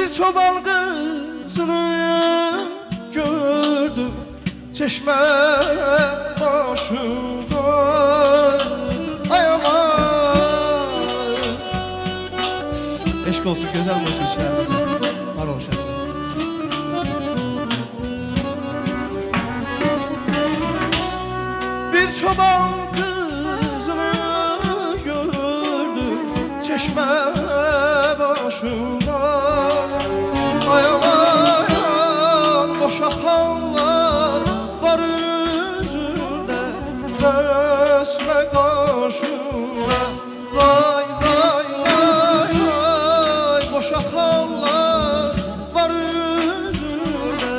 Bir çoban kızını gördüm çeşme başında. Ay aman, eşk olsun güzel musikiçilerimize. Var olsun hepsi. Bir çoban kızını gördüm çeşme başında. Ay aman, boşa hallar var üzümde, resme karşımda. Vay vay vay vay, boşa hallar var üzümde,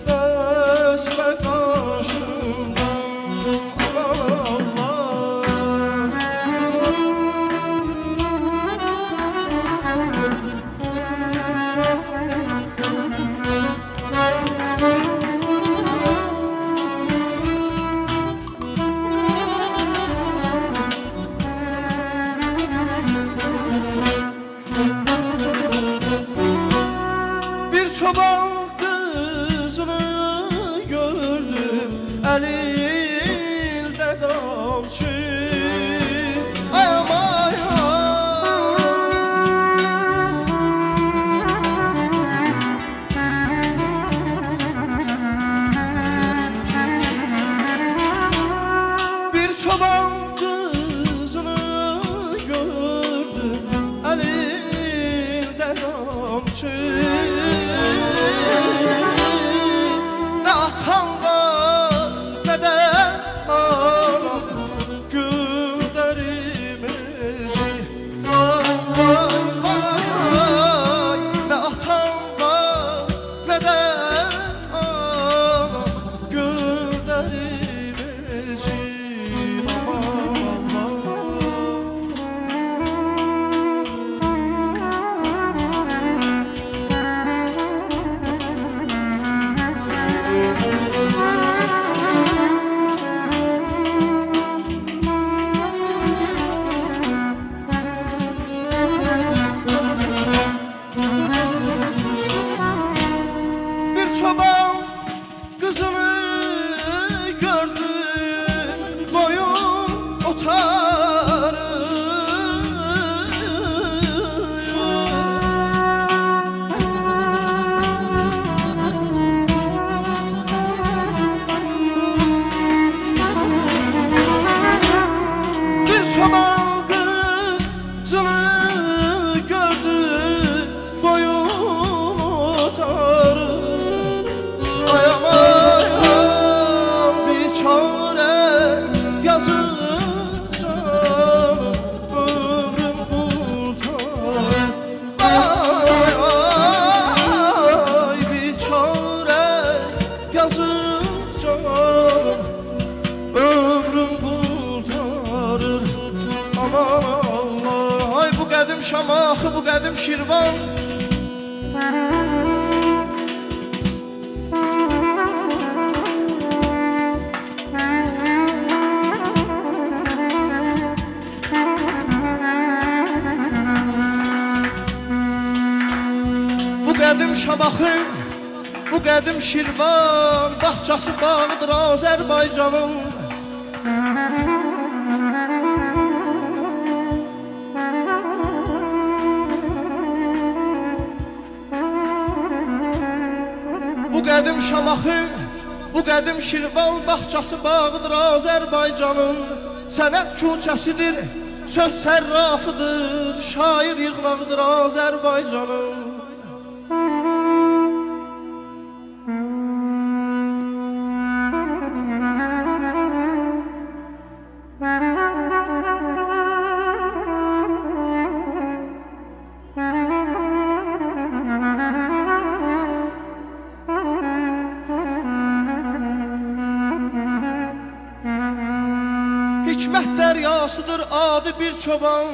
resme karşımda. Çoban kızını gördüm elinde kamçı. Ay aman, bir çoban kızını gördüm elinde kamçı. Ne atan var ne de anam gül derimizi. Vay vay vay vay, ne atan var ne de anam gül derimizi. Aman aman. Çoban kızını gördü koyun otarıyor. Bir çoban kızını gördü koyun otarıyor. Ay aman, biçare yazık canım, ömrüm kurtar. Ay ay, biçare yazık canım, ömrüm kurtarır. Aman Allah, ay bu qədim Şamaxı, bu qədim Şirvan. Bu qədim Şamaxı, bu qədim Şirvan, bağçası bağıdır Azərbaycanın. Bu qədim Şamaxı, bu qədim Şirvan, bağçası bağıdır Azərbaycanın. Sənət küçəsidir, söz sərrafıdır, şair yığlağıdır Azərbaycanın. Hikmət dəryasıdır adi bir çoban.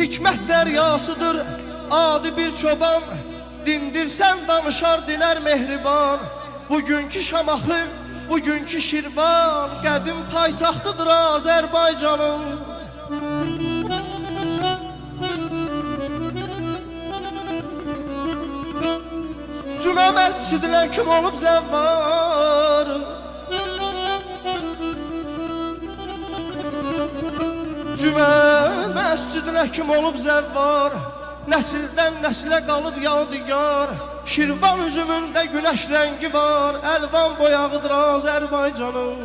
Hikmət dəryasıdır adi bir çoban. Dindirsən danışar dilər mehriban. Bugünkü Şamaxı, bugünkü Şirvan, qədim paytaxtıdır Azərbaycanın. məscidinə kim olub zəvvar? Cümə məscidinə kim olub zəvvar? Nəsildən nəsilə qalıb yadigar. Şirvan üzümündə güneş rəngi var. Əlvan boyağıdır Azərbaycanın.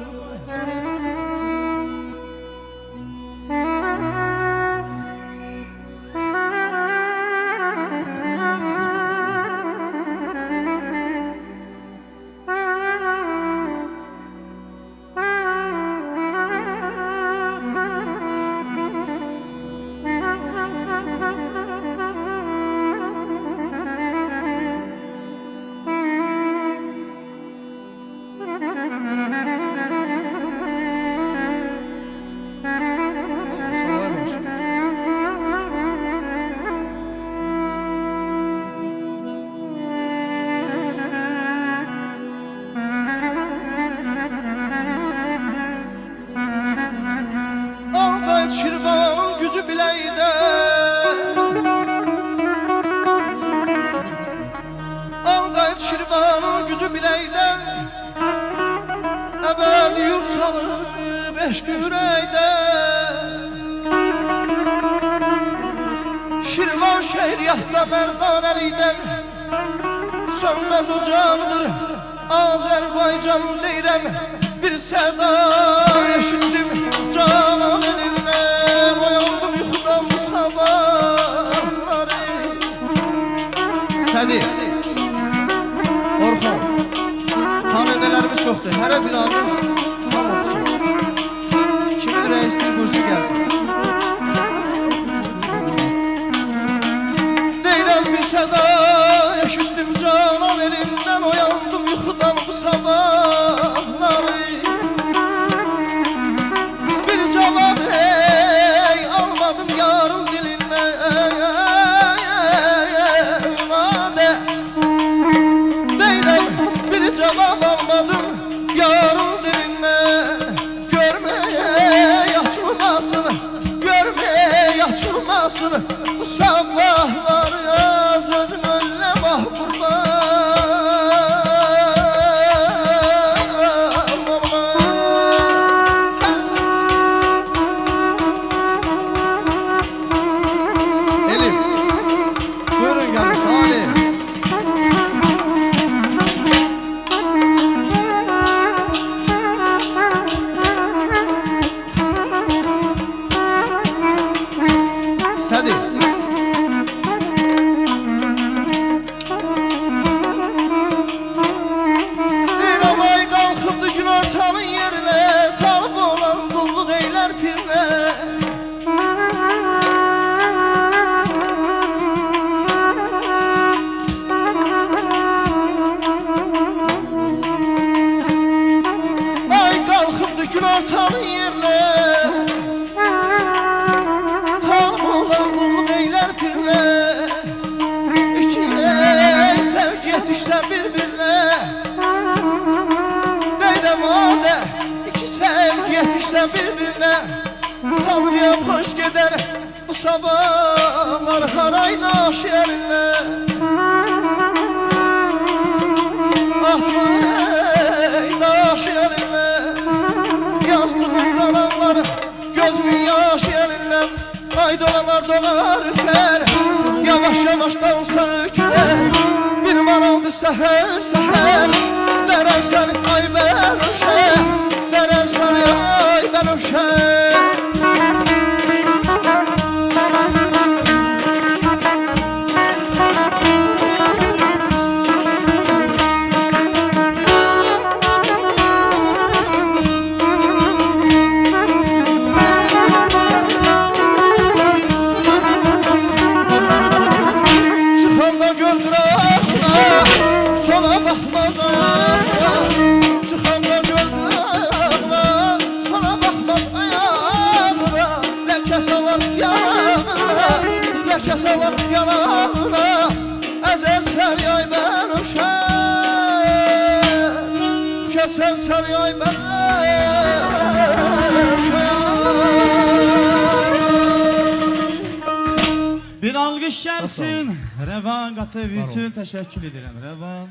Şirvan gücü biləydə, al qayıt Şirvanın gücü biləydə, əbəd yurt salıb eşq ürəkdə. Şirvan şehriyatda Mərdan əlidən sönməz ocağıdır Azərbaycan deyirəm. Bir səda eşitdim canan elindən, oyandım yuxudan bu sabahları. Səni, Orxan, tanıqələrimiz çoxdur, hərə bir ağız tam olsun. Kimin rəisliyi kursu gəlsin. Deyirəm bir səda eşitdim canan elindən, oyandım yuxudan bu sabahları. Almadım yarım dilinden, deyirəm bir cevap almadım yarım dilinden. Görmeye açılmasın, görmeye açılmasın bu sabahlar yaz özümünle mahvurma. Gün ortalı yerle tam olan qulluq eylər pirlə. İçinə sevgi yetişsən bir-birinə, deyirəm adə iki sevgi yetişsən bir-birinə. Tanrıya xoş gedər bu sabahlar harayla şərinlə. Atmar ey daş əlinlə, yastığımdan ağlar gözümün yaş elindən. Ay dolanlar doğar üşər, yavaş yavaşdan sökülər. Bir maraldı səhər səhər, dərərsən ay mən öşər, dərərsən ay mən öşər. Salar yanağına, əzərsən yay mən öşər, kəsərsən yay mən öşər. Bir alqış gəlsin Rəvan Qatayev üçün təşəkkür edirəm Rəvan.